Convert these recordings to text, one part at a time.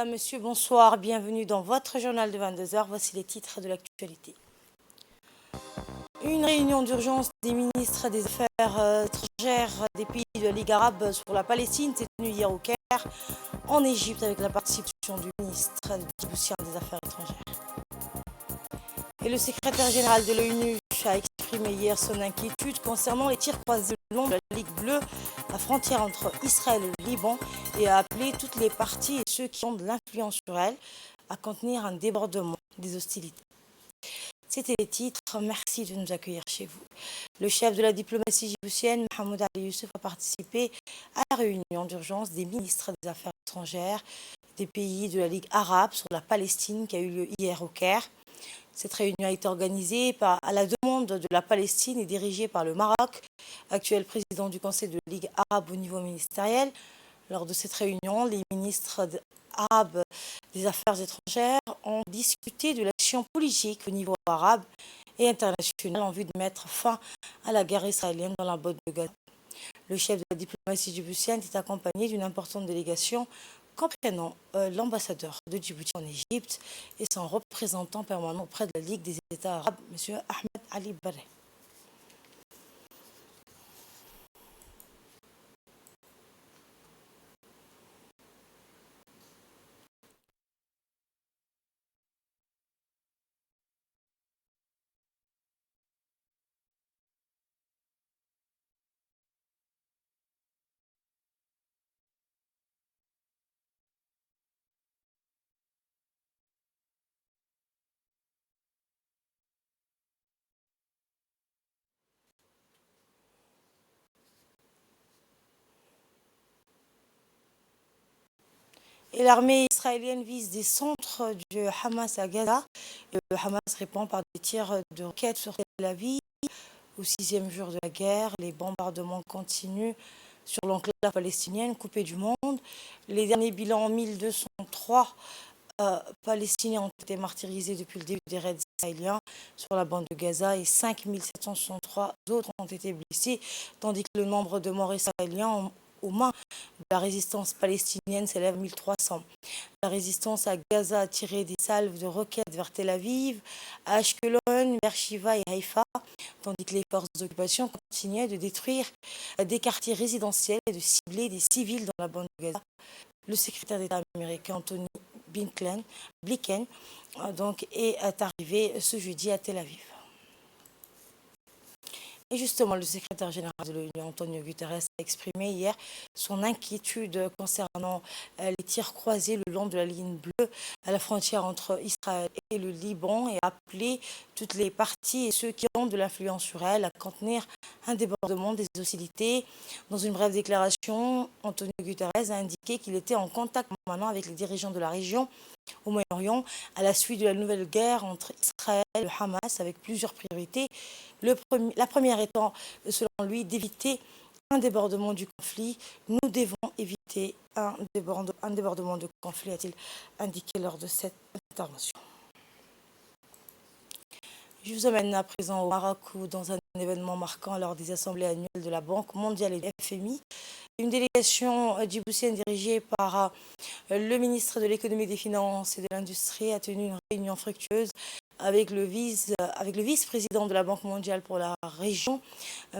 Madame, Monsieur, bonsoir. Bienvenue dans votre journal de 22 heures. Voici les titres de l'actualité. Une réunion d'urgence des ministres des Affaires étrangères des pays de la Ligue arabe sur la Palestine s'est tenue hier au Caire, en Égypte, avec la participation du ministre djiboutien des Affaires étrangères. Et le secrétaire général de l'ONU a exprimé hier son inquiétude concernant les tirs croisés le long de la Ligue bleue, la frontière entre Israël et le Liban, et a appelé toutes les parties et ceux qui ont de l'influence sur elle à contenir un débordement des hostilités. C'était les titres. Merci de nous accueillir chez vous. Le chef de la diplomatie djiboutienne, Mohamed Ali Youssouf, a participé à la réunion d'urgence des ministres des Affaires étrangères des pays de la Ligue arabe sur la Palestine qui a eu lieu hier au Caire. Cette réunion a été organisée à la demande de la Palestine et dirigée par le Maroc, actuel président du Conseil de la Ligue arabe au niveau ministériel. Lors de cette réunion, les ministres arabes des Affaires étrangères ont discuté de l'action politique au niveau arabe et international en vue de mettre fin à la guerre israélienne dans la bande de Gaza. Le chef de la diplomatie djiboutienne est accompagné d'une importante délégation comprenant l'ambassadeur de Djibouti en Égypte et son représentant permanent auprès de la Ligue des États arabes, M. Ahmed Ali Barre. Et l'armée israélienne vise des centres du Hamas à Gaza. Et le Hamas répond par des tirs de roquettes sur Tel Aviv. Au 6e jour de la guerre, les bombardements continuent sur l'enclave palestinienne coupée du monde. Les derniers bilans, 1203 Palestiniens ont été martyrisés depuis le début des raids israéliens sur la bande de Gaza et 5763 autres ont été blessés, tandis que le nombre de morts israéliens aux mains de la résistance palestinienne s'élève à 1300. La résistance à Gaza a tiré des salves de roquettes vers Tel Aviv, à Ashkelon, Beersheva et Haïfa, tandis que les forces d'occupation continuaient de détruire des quartiers résidentiels et de cibler des civils dans la bande de Gaza. Le secrétaire d'État américain Anthony Blinken est arrivé ce jeudi à Tel Aviv. Et justement, le secrétaire général de l'ONU, Antonio Guterres, a exprimé hier son inquiétude concernant les tirs croisés le long de la ligne bleue à la frontière entre Israël et le Liban et a appelé toutes les parties et ceux qui ont de l'influence sur elle à contenir un débordement des hostilités. Dans une brève déclaration, Antonio Guterres a indiqué qu'il était en contact permanent avec les dirigeants de la région au Moyen-Orient à la suite de la nouvelle guerre entre Israël et le Hamas avec plusieurs priorités. La première étant, selon lui, d'éviter un débordement du conflit. Nous devons éviter un débordement de conflit, a-t-il indiqué lors de cette intervention. Je vous emmène à présent au Maroc où, dans un événement marquant lors des assemblées annuelles de la Banque mondiale et du FMI, une délégation djiboutienne dirigée par le ministre de l'économie, des finances et de l'industrie a tenu une réunion fructueuse avec le vice-président de la Banque mondiale pour la région,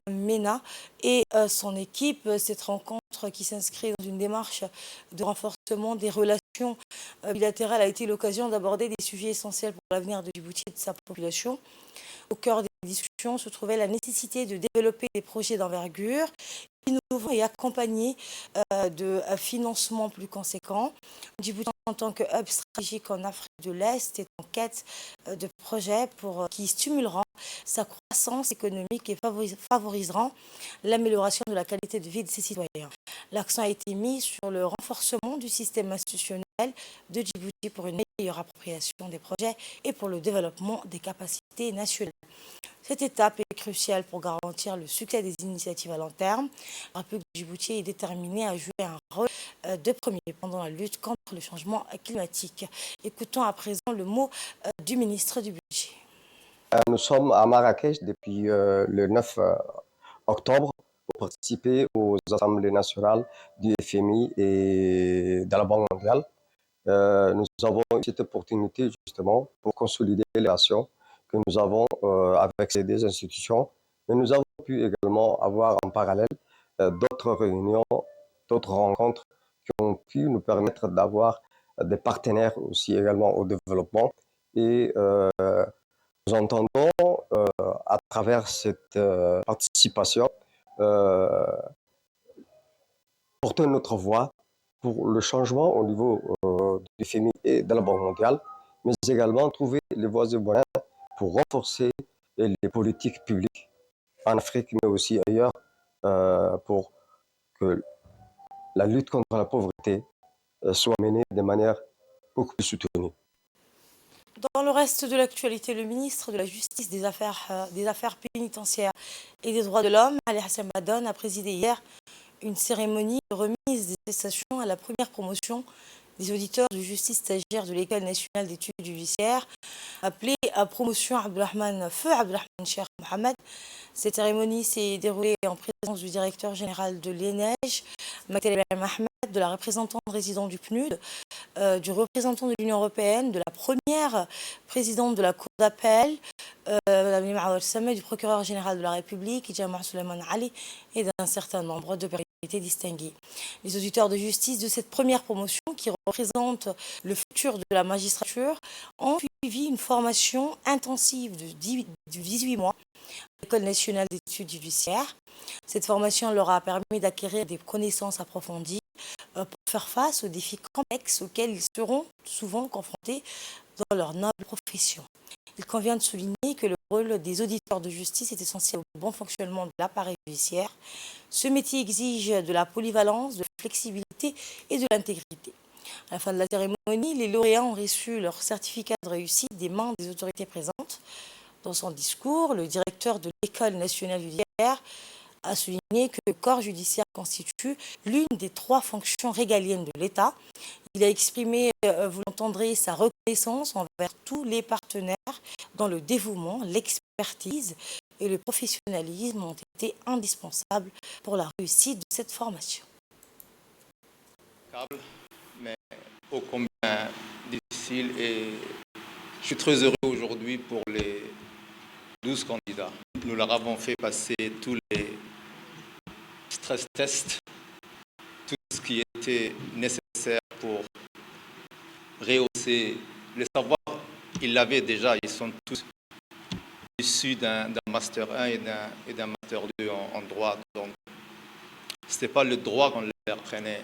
MENA, et son équipe. Cette rencontre qui s'inscrit dans une démarche de renforcement des relations bilatérales a été l'occasion d'aborder des sujets essentiels pour l'avenir de Djibouti et de sa population. Au cœur des discussions se trouvait la nécessité de développer des projets d'envergure innovants et accompagnés de financements plus conséquents. Djibouti, en tant que hub stratégique en Afrique de l'Est, est en quête de projets qui stimuleront sa croissance économique et favoriseront l'amélioration de la qualité de vie de ses citoyens. L'accent a été mis sur le renforcement du système institutionnel de Djibouti pour une meilleure appropriation des projets et pour le développement des capacités nationales. Cette étape est cruciale pour garantir le succès des initiatives à long terme. La République de Djibouti est déterminée à jouer un rôle de premier pendant la lutte contre le changement climatique. Écoutons à présent le mot du ministre du Budget. Nous sommes à Marrakech depuis le 9 octobre pour participer aux assemblées nationales du FMI et de la Banque mondiale. Nous avons eu cette opportunité justement pour consolider les relations que nous avons avec ces deux institutions, mais nous avons pu également avoir en parallèle d'autres réunions, d'autres rencontres qui ont pu nous permettre d'avoir des partenaires aussi également au développement. Et nous entendons à travers cette participation euh, porter notre voix pour le changement au niveau du FMI et de la Banque mondiale, mais également trouver les voies et moyens pour renforcer les politiques publiques en Afrique, mais aussi ailleurs, pour que la lutte contre la pauvreté soit menée de manière beaucoup plus soutenue. Dans le reste de l'actualité, le ministre de la Justice, des Affaires pénitentiaires et des Droits de l'Homme, Ali Hassan Madone, a présidé hier une cérémonie de remise des attestations à la première promotion des auditeurs de justice stagiaires de l'École nationale d'études judiciaires, appelée à promotion Feu Abdelrahman Cheikh Mohamed. Cette cérémonie s'est déroulée en présence du directeur général de l'ENEJ, Maktel Ahmed, de la représentante résidente du PNUD, du représentant de l'Union européenne, de la première présidente de la Cour d'appel, Mme Lima Awal Sameh, du procureur général de la République, Jama Suleiman Ali, et d'un certain nombre de personnalités distinguées. Les auditeurs de justice de cette première promotion, qui représente le futur de la magistrature, ont suivi une formation intensive de 18 mois à l'École nationale d'études judiciaires. Cette formation leur a permis d'acquérir des connaissances approfondies pour faire face aux défis complexes auxquels ils seront souvent confrontés dans leur noble profession. Il convient de souligner que le rôle des auditeurs de justice est essentiel au bon fonctionnement de l'appareil judiciaire. Ce métier exige de la polyvalence, de la flexibilité et de l'intégrité. À la fin de la cérémonie, les lauréats ont reçu leur certificat de réussite des mains des autorités présentes. Dans son discours, le directeur de l'École nationale judiciaire a souligné que le corps judiciaire constitue l'une des 3 fonctions régaliennes de l'État. Il a exprimé, vous l'entendrez, sa reconnaissance envers tous les partenaires dont le dévouement, l'expertise et le professionnalisme ont été indispensables pour la réussite de cette formation. Mais ô combien difficile, et je suis très heureux aujourd'hui pour les 12 candidats. Nous leur avons fait passer tous les stress tests, tout ce qui était nécessaire pour rehausser les savoirs. Ils l'avaient déjà, ils sont tous issus d'un Master 1 et d'un Master 2 en droit. Donc, ce n'était pas le droit qu'on leur apprenait,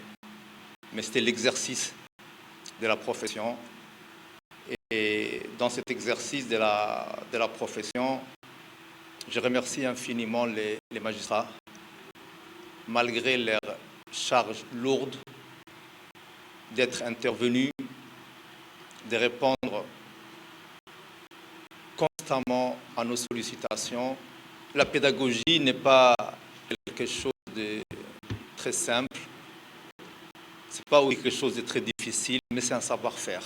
mais c'était l'exercice de la profession. Et dans cet exercice de la profession, je remercie infiniment les magistrats, malgré leurs charges lourdes, d'être intervenus, de répondre constamment à nos sollicitations. La pédagogie n'est pas quelque chose de très simple, ce n'est pas quelque chose de très difficile, mais c'est un savoir-faire.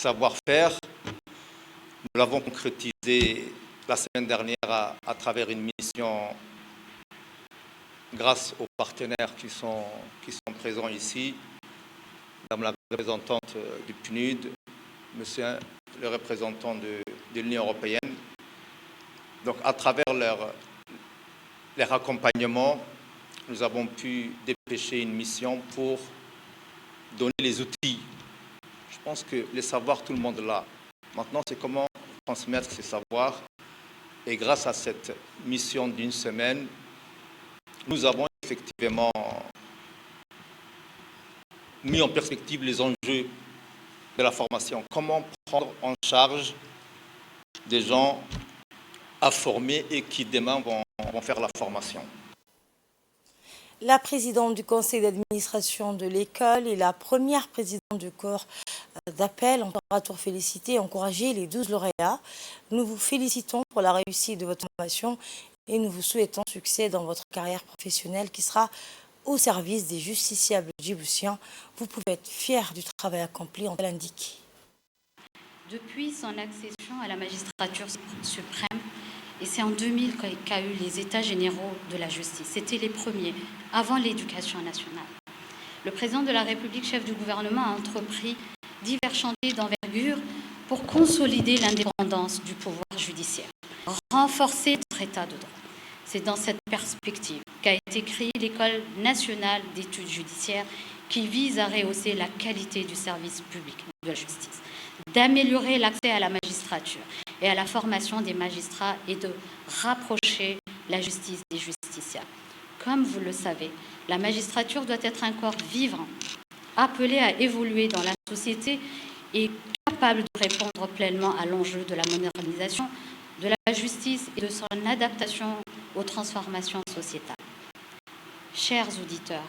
Savoir-faire, nous l'avons concrétisé la semaine dernière à travers une mission grâce aux partenaires qui sont présents ici, Madame la représentante du PNUD, Monsieur le représentant de l'Union européenne. Donc à travers leur accompagnement, nous avons pu dépêcher une mission pour donner les outils. Je pense que les savoirs, tout le monde l'a. Maintenant, c'est comment transmettre ces savoirs. Et grâce à cette mission d'une semaine, nous avons effectivement mis en perspective les enjeux de la formation. Comment prendre en charge des gens à former et qui demain vont faire la formation. La présidente du conseil d'administration de l'école et la première présidente du corps d'appel ont à tour félicité et encouragé les 12 lauréats. Nous vous félicitons pour la réussite de votre formation et nous vous souhaitons succès dans votre carrière professionnelle qui sera au service des justiciables djiboutiens. Vous pouvez être fiers du travail accompli, on l'indique. Depuis son accession à la magistrature suprême, et c'est en 2000 qu'a eu les États généraux de la justice. C'était les premiers, avant l'éducation nationale. le président de la République, chef du gouvernement, a entrepris divers chantiers d'envergure pour consolider l'indépendance du pouvoir judiciaire, renforcer notre état de droit. C'est dans cette perspective qu'a été créée l'École nationale d'études judiciaires qui vise à rehausser la qualité du service public de la justice, d'améliorer l'accès à la magistrature et à la formation des magistrats et de rapprocher la justice des justiciables. Comme vous le savez, la magistrature doit être un corps vivant, appelé à évoluer dans la société et capable de répondre pleinement à l'enjeu de la modernisation de la justice et de son adaptation aux transformations sociétales. Chers auditeurs,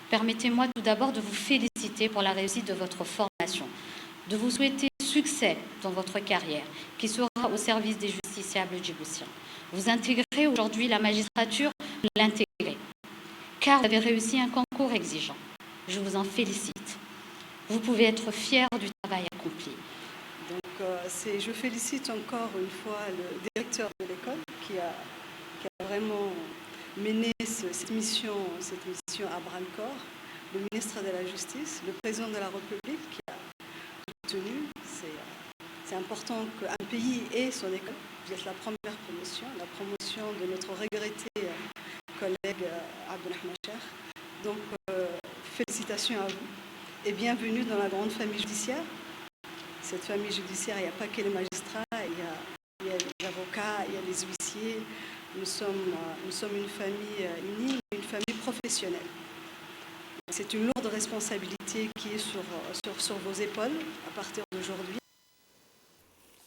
permettez-moi tout d'abord de vous féliciter pour la réussite de votre formation, de vous souhaiter succès dans votre carrière, qui sera au service des justiciables djiboutiens. Vous intégrez aujourd'hui la magistrature, l'intégrer, car vous avez réussi un concours exigeant. Je vous en félicite. Vous pouvez être fiers du travail accompli. Donc, je félicite encore une fois le directeur de l'école qui a vraiment mené cette mission à bras-le-corps, le ministre de la Justice, le président de la République qui a soutenu. C'est important qu'un pays ait son école. Vous êtes la première promotion, la promotion de notre regretté collègue Abdelrahman Cher. Donc, félicitations à vous et bienvenue dans la grande famille judiciaire. Cette famille judiciaire, il n'y a pas que les magistrats, il y a les avocats, il y a les huissiers. Nous sommes une famille unie, une famille professionnelle. C'est une lourde responsabilité qui est sur vos épaules à partir d'aujourd'hui.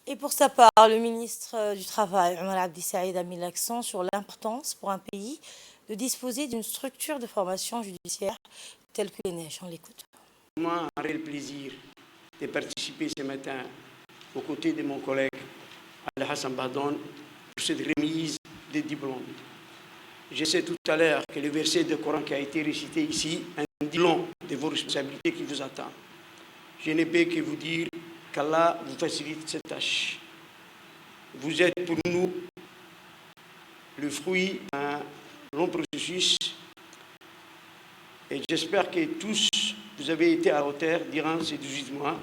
Et pour sa part, le ministre du Travail, Omar Abdi Saïd, a mis l'accent sur l'importance pour un pays de disposer d'une structure de formation judiciaire telle que l'ENEJ. On l'écoute. Moi, un réel plaisir de participer ce matin aux côtés de mon collègue Al-Hassan Badon pour cette remise des diplômes. Je sais tout à l'heure que le verset de Coran qui a été récité ici indique long de vos responsabilités qui vous attendent. Je ne peux que vous dire qu'Allah vous facilite cette tâche. Vous êtes pour nous le fruit d'un long processus et j'espère que tous vous avez été à la hauteur durant ces 18 mois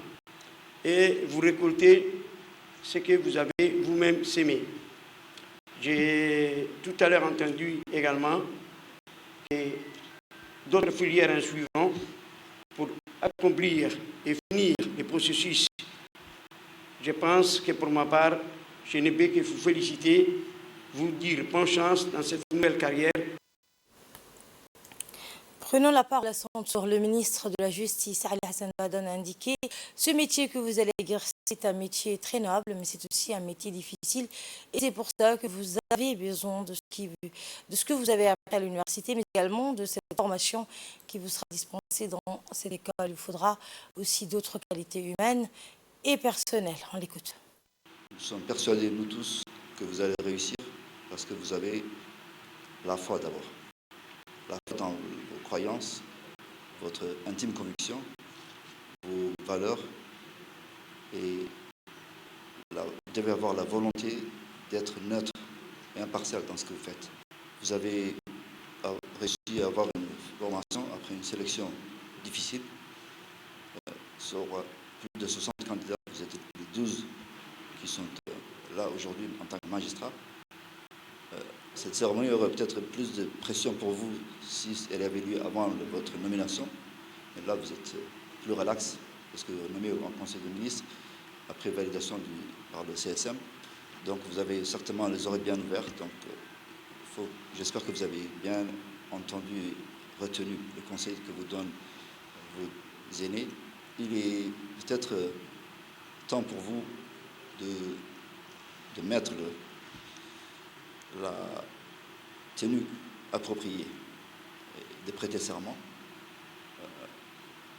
et vous récoltez ce que vous avez vous-même sémé. J'ai tout à l'heure entendu également que d'autres filières en suivront pour accomplir et finir le processus. Je pense que pour ma part, je ne peux que vous féliciter, vous dire bonne chance dans cette nouvelle carrière. Prenons la parole sur le ministre de la Justice, Al-Hassan Badon, a indiqué « Ce métier que vous allez exercer est un métier très noble, mais c'est aussi un métier difficile. Et c'est pour ça que vous avez besoin de ce que vous avez appris à l'université, mais également de cette formation qui vous sera dispensée dans cette école. Il faudra aussi d'autres qualités humaines et personnelles. » On l'écoute. Nous sommes persuadés, nous tous, que vous allez réussir parce que vous avez la foi d'abord. La foi dans vos croyances, votre intime conviction, vos valeurs et vous devez avoir la volonté d'être neutre et impartial dans ce que vous faites. Vous avez réussi à avoir une formation après une sélection difficile. Sur plus de 60 candidats, vous êtes les 12 qui sont là aujourd'hui en tant que magistrats. Cette cérémonie aurait peut-être plus de pression pour vous si elle avait lieu avant votre nomination. Mais là, vous êtes plus relax parce que vous êtes nommé au Conseil des ministres après validation par le CSM. Donc, vous avez certainement les oreilles bien ouvertes. Donc, j'espère que vous avez bien entendu et retenu le conseil que vous donnent vos aînés. Il est peut-être temps pour vous de mettre la tenue appropriée, de prêter serment.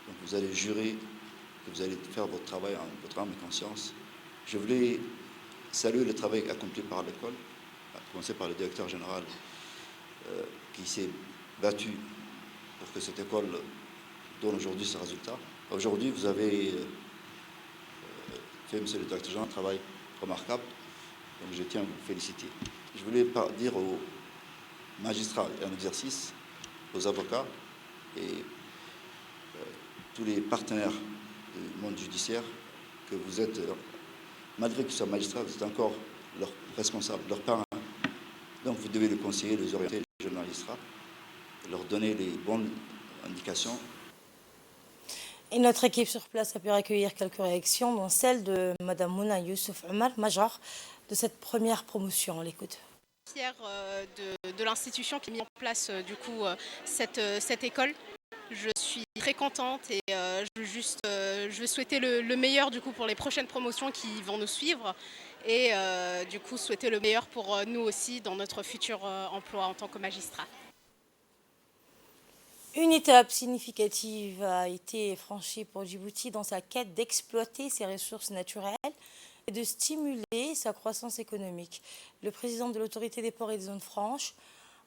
Donc vous allez jurer que vous allez faire votre travail en votre âme et conscience. Je voulais saluer le travail accompli par l'école, à commencer par le directeur général qui s'est battu pour que cette école donne aujourd'hui ce résultat. Aujourd'hui, vous avez fait, monsieur le directeur général, un travail remarquable, donc je tiens à vous féliciter. Je voulais dire aux magistrats en exercice, aux avocats et tous les partenaires du monde judiciaire que vous êtes, malgré qu'ils soient magistrats, vous êtes encore leurs responsables, leurs parrains. Donc vous devez les conseiller, les orienter, les jeunes magistrats, leur donner les bonnes indications. Et notre équipe sur place a pu recueillir quelques réactions, dont celle de Mme Mouna Youssouf Omar, major de cette première promotion. On l'écoute. Fière de l'institution qui a mis en place du coup cette école. Je suis très contente et je veux souhaiter le meilleur du coup pour les prochaines promotions qui vont nous suivre et du coup souhaiter le meilleur pour nous aussi dans notre futur emploi en tant que magistrat. Une étape significative a été franchie pour Djibouti dans sa quête d'exploiter ses ressources naturelles et de stimuler sa croissance économique. Le président de l'autorité des ports et des zones franches,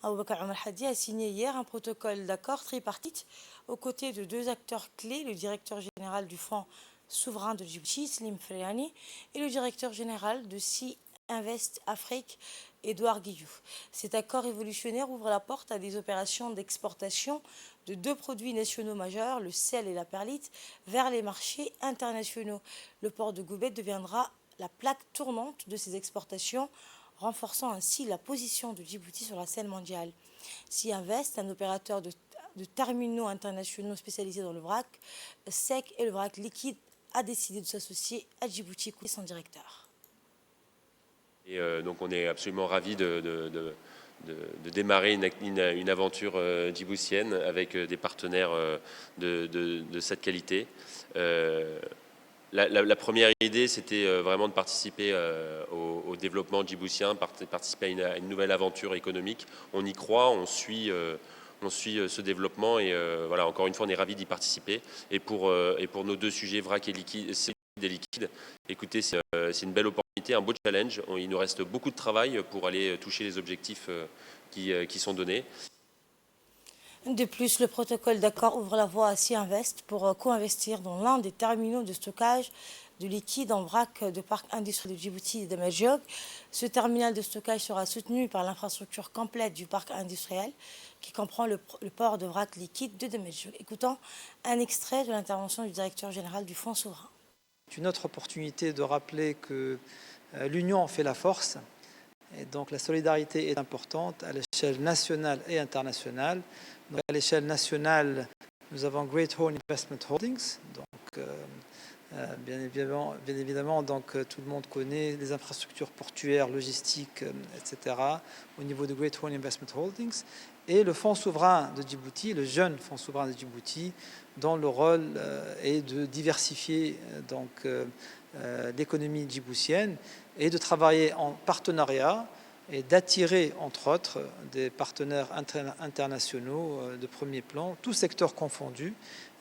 Aboubakar Omar Hadi, a signé hier un protocole d'accord tripartite aux côtés de deux acteurs clés, le directeur général du Fonds souverain de Djibouti, Slim Friani, et le directeur général de Sea Invest Afrique, Édouard Guillou. Cet accord révolutionnaire ouvre la porte à des opérations d'exportation de deux produits nationaux majeurs, le sel et la perlite, vers les marchés internationaux. Le port de Goubet deviendra la plaque tournante de ces exportations, renforçant ainsi la position de Djibouti sur la scène mondiale. Sea Invest, un opérateur de terminaux internationaux spécialisés dans le vrac sec et le vrac liquide, a décidé de s'associer à Djibouti, son directeur. Et donc on est absolument ravis de démarrer une aventure djiboutienne avec des partenaires de cette qualité. La première idée, c'était vraiment de participer au développement djiboutien, participer à une nouvelle aventure économique. On y croit, on suit ce développement et voilà, encore une fois, on est ravis d'y participer. Et pour nos deux sujets, vrac et liquide, écoutez, c'est une belle opportunité, un beau challenge. Il nous reste beaucoup de travail pour aller toucher les objectifs qui sont donnés. De plus, le protocole d'accord ouvre la voie à Sea Invest pour co-investir dans l'un des terminaux de stockage de liquide en vrac de parc industriel de Djibouti et de Medjug. Ce terminal de stockage sera soutenu par l'infrastructure complète du parc industriel qui comprend le port de vrac liquide de Medjug. Écoutons un extrait de l'intervention du directeur général du Fonds souverain. C'est une autre opportunité de rappeler que l'union fait la force et donc la solidarité est importante à l'échelle nationale et internationale. Donc, à l'échelle nationale, nous avons Great Horn Investment Holdings. Donc, bien évidemment donc, tout le monde connaît les infrastructures portuaires, logistiques, etc. au niveau de Great Horn Investment Holdings. Et le Fonds souverain de Djibouti, le jeune Fonds souverain de Djibouti, dont le rôle est de diversifier l'économie djiboutienne et de travailler en partenariat et d'attirer, entre autres, des partenaires internationaux de premier plan, tous secteurs confondus.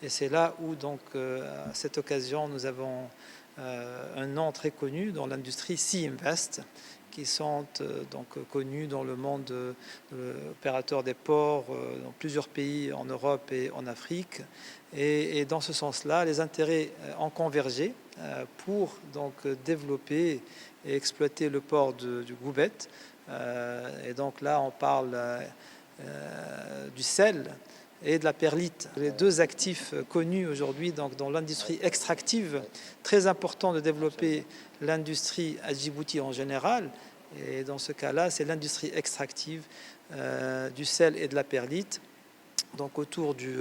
Et c'est là où, donc, à cette occasion, nous avons un nom très connu dans l'industrie Sea Invest, qui sont donc connus dans le monde opérateurs des ports dans plusieurs pays en Europe et en Afrique. Et dans ce sens-là, les intérêts ont convergé pour donc développer et exploiter le port du Goubet. Et donc là, on parle du sel et de la perlite, les deux actifs connus aujourd'hui dans l'industrie extractive. Très important de développer l'industrie à Djibouti en général, et dans ce cas-là, c'est l'industrie extractive du sel et de la perlite, donc autour du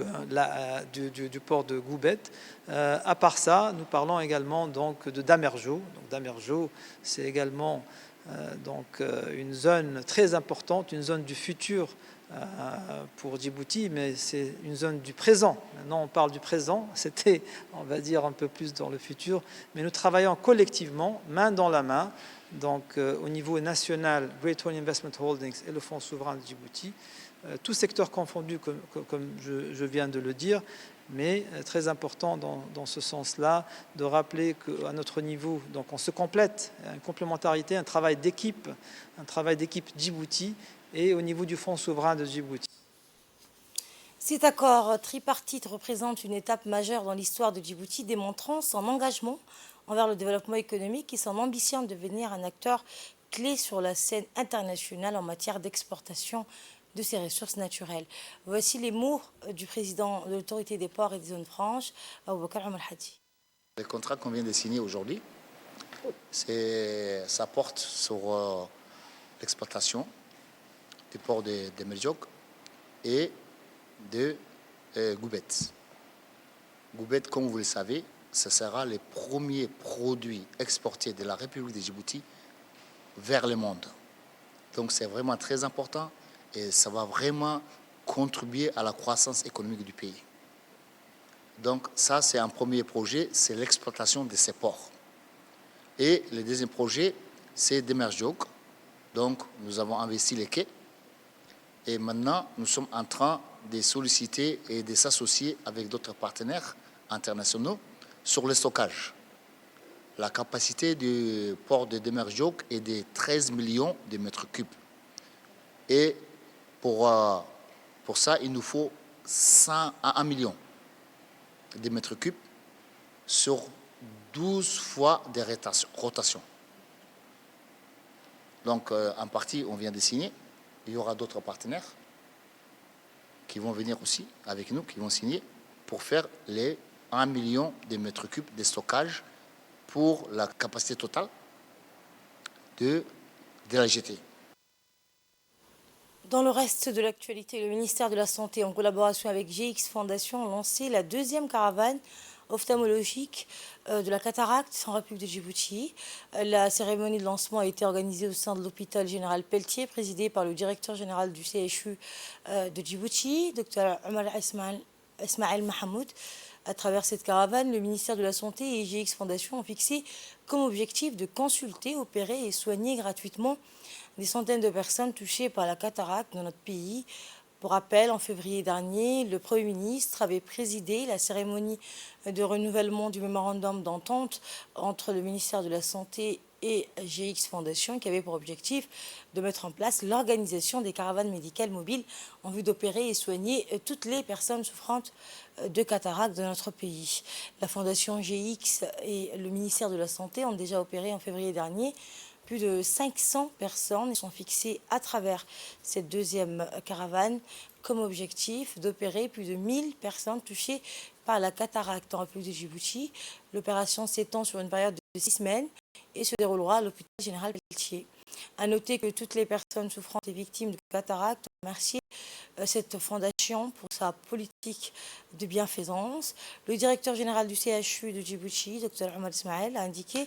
port de Goubet. À part ça, nous parlons également donc de Damerjo. Donc Damerjo, c'est également une zone très importante, une zone du futur pour Djibouti, mais c'est une zone du présent. Maintenant, on parle du présent, c'était, on va dire, un peu plus dans le futur, mais nous travaillons collectivement, main dans la main, donc au niveau national, Great Horn Investment Holdings et le Fonds souverain de Djibouti, tous secteurs confondus, comme je viens de le dire, mais très important dans ce sens-là de rappeler qu'à notre niveau, donc on se complète, une complémentarité, un travail d'équipe Djibouti et au niveau du Fonds souverain de Djibouti. Cet accord tripartite représente une étape majeure dans l'histoire de Djibouti, démontrant son engagement envers le développement économique et son ambition de devenir un acteur clé sur la scène internationale en matière d'exportation de ses ressources naturelles. Voici les mots du président de l'autorité des ports et des zones franches, Aboubakar Omar Hadi. Le contrat qu'on vient de signer aujourd'hui, ça porte sur l'exploitation du port de Merjok et de Goubet. Goubet, comme vous le savez, ce sera le premier produit exporté de la République de Djibouti vers le monde. Donc c'est vraiment très important et ça va vraiment contribuer à la croissance économique du pays. Donc ça, c'est un premier projet, c'est l'exploitation de ces ports. Et le deuxième projet, c'est Demerjok. Donc nous avons investi les quais et maintenant nous sommes en train de solliciter et de s'associer avec d'autres partenaires internationaux sur le stockage. La capacité du port de Demerjok est de 13 millions de mètres cubes. Et pour ça, il nous faut 1 million de mètres cubes sur 12 fois de rotation. Donc, en partie, on vient de signer. Il y aura d'autres partenaires qui vont venir aussi avec nous, qui vont signer pour faire les 1 million de mètres cubes de stockage pour la capacité totale de la GT. Dans le reste de l'actualité, le ministère de la Santé, en collaboration avec GX Fondation, a lancé la deuxième caravane ophtalmologique de la cataracte en République de Djibouti. La cérémonie de lancement a été organisée au sein de l'hôpital général Pelletier, présidé par le directeur général du CHU de Djibouti, Dr Omar Ismaël Mahamoud. À travers cette caravane, le ministère de la Santé et GX Fondation ont fixé comme objectif de consulter, opérer et soigner gratuitement des centaines de personnes touchées par la cataracte dans notre pays. Pour rappel, en février dernier, le Premier ministre avait présidé la cérémonie de renouvellement du mémorandum d'entente entre le ministère de la Santé et GX Fondation, qui avait pour objectif de mettre en place l'organisation des caravanes médicales mobiles en vue d'opérer et soigner toutes les personnes souffrantes de cataracte de notre pays. La Fondation GX et le ministère de la Santé ont déjà opéré en février dernier plus de 500 personnes sont fixées à travers cette deuxième caravane comme objectif d'opérer plus de 1000 personnes touchées par la cataracte en République de Djibouti. L'opération s'étend sur une période de 6 semaines et se déroulera à l'hôpital général Pelletier. À noter que toutes les personnes souffrantes et victimes de cataracte ont remercié cette fondation pour sa politique de bienfaisance. Le directeur général du CHU de Djibouti, Dr Omar Ismaël, a indiqué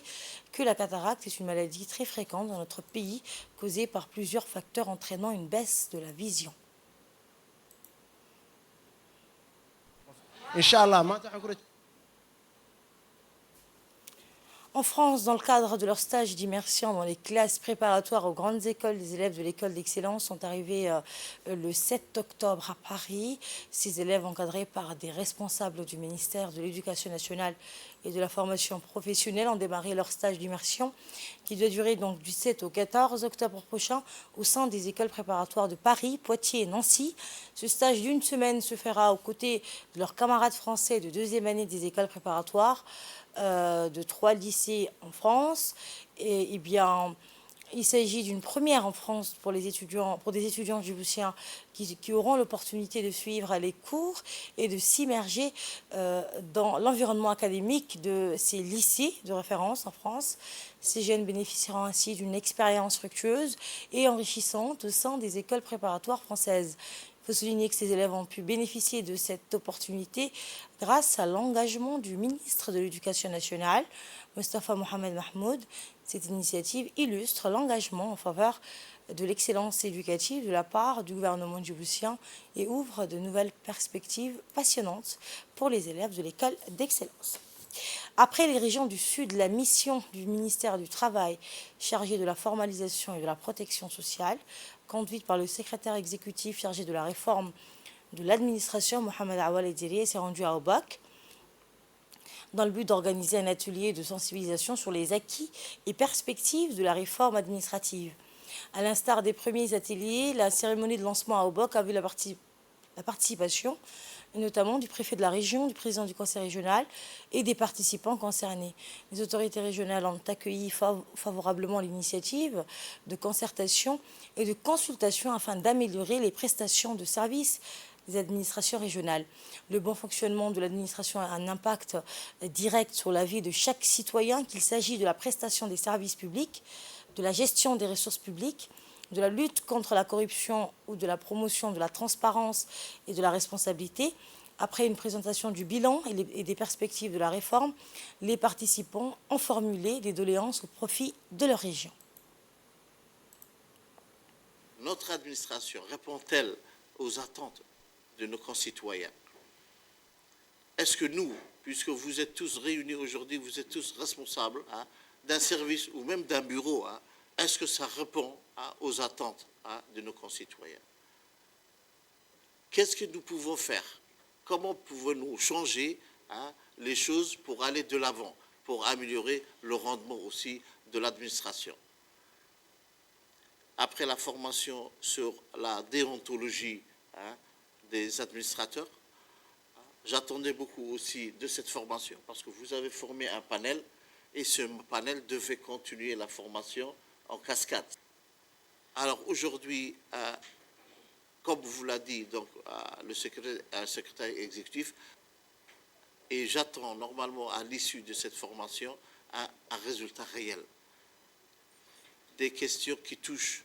que la cataracte est une maladie très fréquente dans notre pays, causée par plusieurs facteurs entraînant une baisse de la vision. En France, dans le cadre de leur stage d'immersion dans les classes préparatoires aux grandes écoles, les élèves de l'école d'excellence sont arrivés le 7 octobre à Paris. Ces élèves, encadrés par des responsables du ministère de l'Éducation nationale et de la formation professionnelle, ont démarré leur stage d'immersion qui doit durer donc du 7 au 14 octobre prochain au sein des écoles préparatoires de Paris, Poitiers et Nancy. Ce stage d'une semaine se fera aux côtés de leurs camarades français de deuxième année des écoles préparatoires de 3 lycées en France. Et bien, il s'agit d'une première en France pour des étudiants djiboutiens qui auront l'opportunité de suivre les cours et de s'immerger dans l'environnement académique de ces lycées de référence en France. Ces jeunes bénéficieront ainsi d'une expérience fructueuse et enrichissante au sein des écoles préparatoires françaises. Il faut souligner que ces élèves ont pu bénéficier de cette opportunité grâce à l'engagement du ministre de l'Éducation nationale, Mostafa Mohamed Mahmoud. Cette initiative illustre l'engagement en faveur de l'excellence éducative de la part du gouvernement djiboutien et ouvre de nouvelles perspectives passionnantes pour les élèves de l'école d'excellence. Après les régions du Sud, la mission du ministère du Travail chargée de la formalisation et de la protection sociale, conduite par le secrétaire exécutif chargé de la réforme de l'administration, Mohamed Awal Ediri, s'est rendue à Obak dans le but d'organiser un atelier de sensibilisation sur les acquis et perspectives de la réforme administrative. À l'instar des premiers ateliers, la cérémonie de lancement à Obak a vu la participation et notamment du préfet de la région, du président du conseil régional et des participants concernés. Les autorités régionales ont accueilli favorablement l'initiative de concertation et de consultation afin d'améliorer les prestations de services des administrations régionales. Le bon fonctionnement de l'administration a un impact direct sur la vie de chaque citoyen, qu'il s'agit de la prestation des services publics, de la gestion des ressources publiques, de la lutte contre la corruption ou de la promotion de la transparence et de la responsabilité. Après une présentation du bilan et des perspectives de la réforme, les participants ont formulé des doléances au profit de leur région. Notre administration répond-elle aux attentes de nos concitoyens? Est-ce que nous, puisque vous êtes tous réunis aujourd'hui, vous êtes tous responsables d'un service ou même d'un bureau, est-ce que ça répond aux attentes de nos concitoyens? Qu'est-ce que nous pouvons faire? Comment pouvons-nous changer les choses pour aller de l'avant, pour améliorer le rendement aussi de l'administration? Après la formation sur la déontologie des administrateurs, j'attendais beaucoup aussi de cette formation parce que vous avez formé un panel et ce panel devait continuer la formation en cascade. Alors aujourd'hui, comme vous l'a dit donc, le secrétaire exécutif, et j'attends normalement à l'issue de cette formation un résultat réel. Des questions qui touchent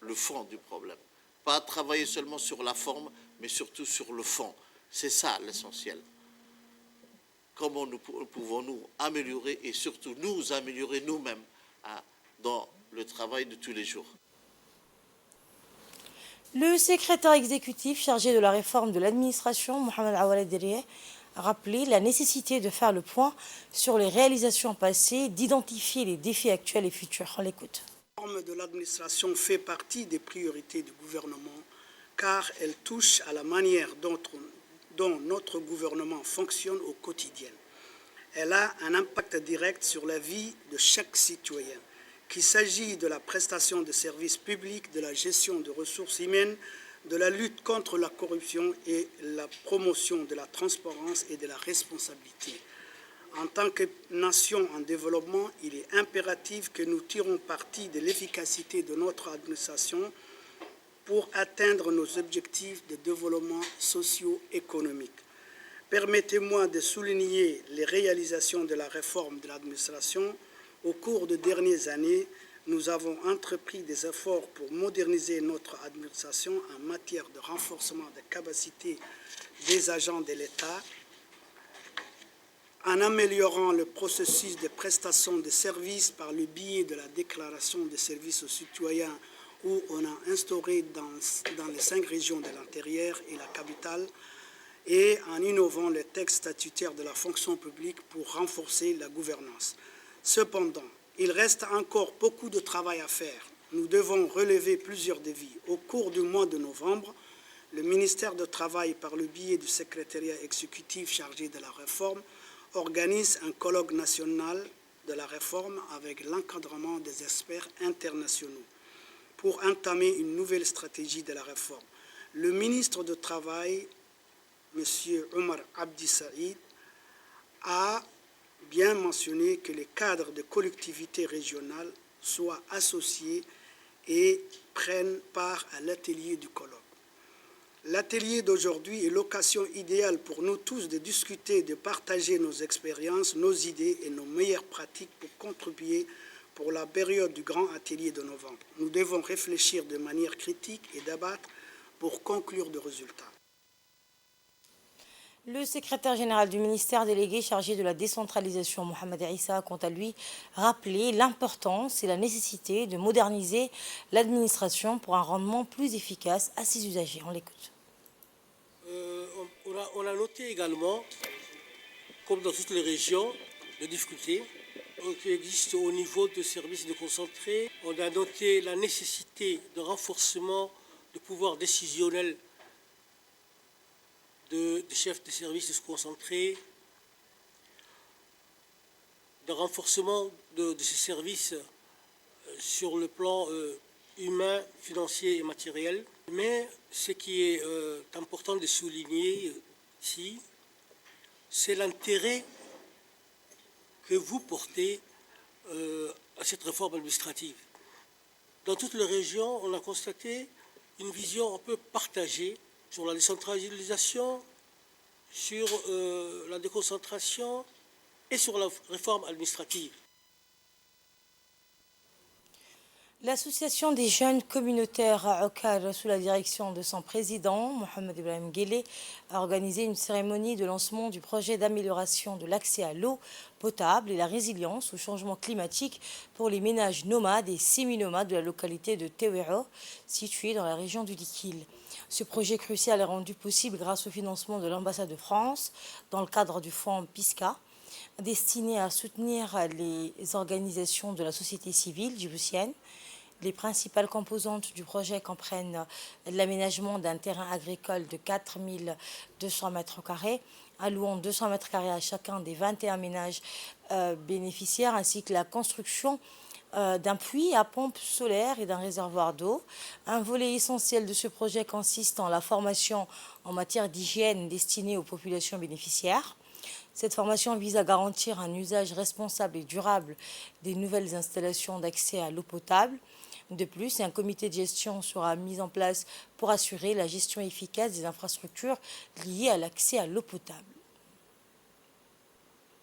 le fond du problème. Pas travailler seulement sur la forme, mais surtout sur le fond. C'est ça l'essentiel. Comment pouvons-nous améliorer et surtout nous améliorer nous-mêmes dans le travail de tous les jours. Le secrétaire exécutif chargé de la réforme de l'administration, Mohamed Awaled Derieh, a rappelé la nécessité de faire le point sur les réalisations passées, d'identifier les défis actuels et futurs. On l'écoute. La réforme de l'administration fait partie des priorités du gouvernement car elle touche à la manière dont notre gouvernement fonctionne au quotidien. Elle a un impact direct sur la vie de chaque citoyen, qu'il s'agit de la prestation de services publics, de la gestion de ressources humaines, de la lutte contre la corruption et la promotion de la transparence et de la responsabilité. En tant que nation en développement, il est impératif que nous tirons parti de l'efficacité de notre administration pour atteindre nos objectifs de développement socio-économique. Permettez-moi de souligner les réalisations de la réforme de l'administration. Au cours des dernières années, nous avons entrepris des efforts pour moderniser notre administration en matière de renforcement des capacités des agents de l'État, en améliorant le processus de prestation de services par le biais de la déclaration de services aux citoyens où on a instauré dans les 5 régions de l'intérieur et la capitale, et en innovant les textes statutaires de la fonction publique pour renforcer la gouvernance. Cependant, il reste encore beaucoup de travail à faire. Nous devons relever plusieurs défis. Au cours du mois de novembre, le ministère du Travail, par le biais du secrétariat exécutif chargé de la réforme, organise un colloque national de la réforme avec l'encadrement des experts internationaux pour entamer une nouvelle stratégie de la réforme. Le ministre du Travail, M. Omar Abdi Saïd, a bien mentionné que les cadres de collectivités régionales soient associés et prennent part à l'atelier du colloque. L'atelier d'aujourd'hui est l'occasion idéale pour nous tous de discuter, de partager nos expériences, nos idées et nos meilleures pratiques pour contribuer pour la période du grand atelier de novembre. Nous devons réfléchir de manière critique et débattre pour conclure de résultats. Le secrétaire général du ministère délégué chargé de la décentralisation, Mohamed Issa, a quant à lui rappelé l'importance et la nécessité de moderniser l'administration pour un rendement plus efficace à ses usagers. On l'écoute. On a noté également, comme dans toutes les régions, des difficultés qui existent au niveau de services déconcentrés. On a noté la nécessité de renforcement du pouvoir décisionnel des chefs de services déconcentrés, de renforcement de ces services sur le plan humains, financiers et matériels. Mais ce qui est important de souligner ici, c'est l'intérêt que vous portez à cette réforme administrative. Dans toutes les régions, on a constaté une vision un peu partagée sur la décentralisation, sur la déconcentration et sur la réforme administrative. L'association des jeunes communautaires à Okar, sous la direction de son président, Mohamed Ibrahim Guélé, a organisé une cérémonie de lancement du projet d'amélioration de l'accès à l'eau potable et la résilience au changement climatique pour les ménages nomades et semi-nomades de la localité de Tewero, située dans la région du Dikil. Ce projet crucial est rendu possible grâce au financement de l'ambassade de France dans le cadre du fonds PISCA, destiné à soutenir les organisations de la société civile djiboutienne. Les principales composantes du projet comprennent l'aménagement d'un terrain agricole de 4200 mètres carrés, allouant 200 mètres carrés à chacun des 21 ménages bénéficiaires, ainsi que la construction d'un puits à pompe solaire et d'un réservoir d'eau. Un volet essentiel de ce projet consiste en la formation en matière d'hygiène destinée aux populations bénéficiaires. Cette formation vise à garantir un usage responsable et durable des nouvelles installations d'accès à l'eau potable. De plus, un comité de gestion sera mis en place pour assurer la gestion efficace des infrastructures liées à l'accès à l'eau potable.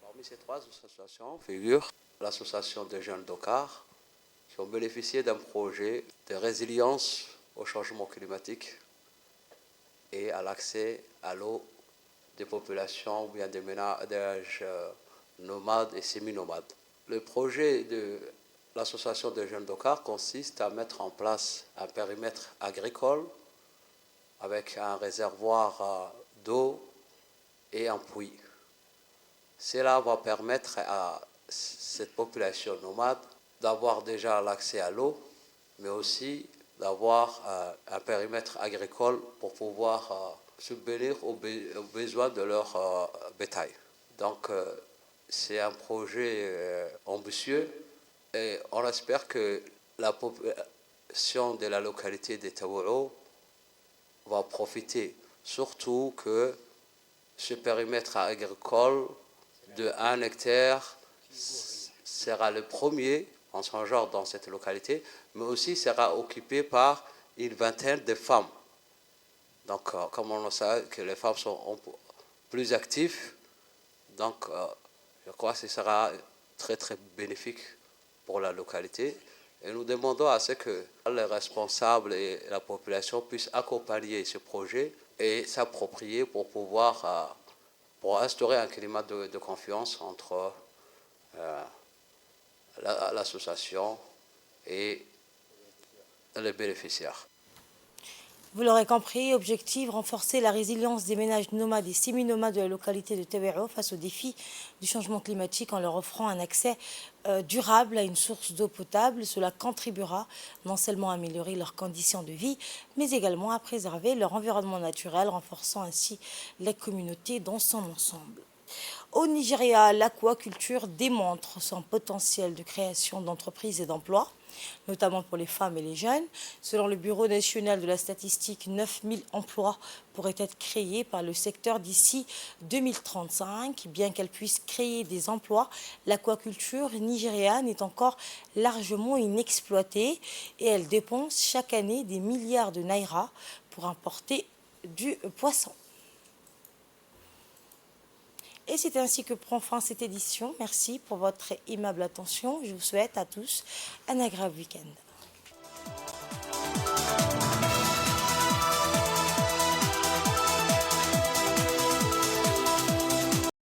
Parmi ces trois associations figure l'association des jeunes d'Okar qui ont bénéficié d'un projet de résilience au changement climatique et à l'accès à l'eau des populations ou bien des ménages nomades et semi-nomades. Le projet de l'association des jeunes d'Okar consiste à mettre en place un périmètre agricole avec un réservoir d'eau et un puits. Cela va permettre à cette population nomade d'avoir déjà l'accès à l'eau, mais aussi d'avoir un périmètre agricole pour pouvoir subvenir aux besoins de leur bétail. Donc, c'est un projet ambitieux et on espère que la population de la localité de Tewero va profiter, surtout que ce périmètre agricole de 1 hectare sera le premier en son genre dans cette localité, mais aussi sera occupé par une vingtaine de femmes. Donc, comme on sait que les femmes sont plus actives, donc je crois que ce sera très très bénéfique pour la localité. Et nous demandons à ce que les responsables et la population puissent accompagner ce projet et s'approprier pour pouvoir pour instaurer un climat de confiance entre l'association et les bénéficiaires. Vous l'aurez compris, objectif, renforcer la résilience des ménages nomades et semi-nomades de la localité de Tewero face aux défis du changement climatique en leur offrant un accès durable à une source d'eau potable. Cela contribuera non seulement à améliorer leurs conditions de vie, mais également à préserver leur environnement naturel, renforçant ainsi les communautés dans son ensemble. Au Nigeria, l'aquaculture démontre son potentiel de création d'entreprises et d'emplois, notamment pour les femmes et les jeunes. Selon le Bureau national de la statistique, 9000 emplois pourraient être créés par le secteur d'ici 2035. Bien qu'elle puisse créer des emplois, l'aquaculture nigériane est encore largement inexploitée et elle dépense chaque année des milliards de naira pour importer du poisson. Et c'est ainsi que prend fin cette édition. Merci pour votre aimable attention. Je vous souhaite à tous un agréable week-end.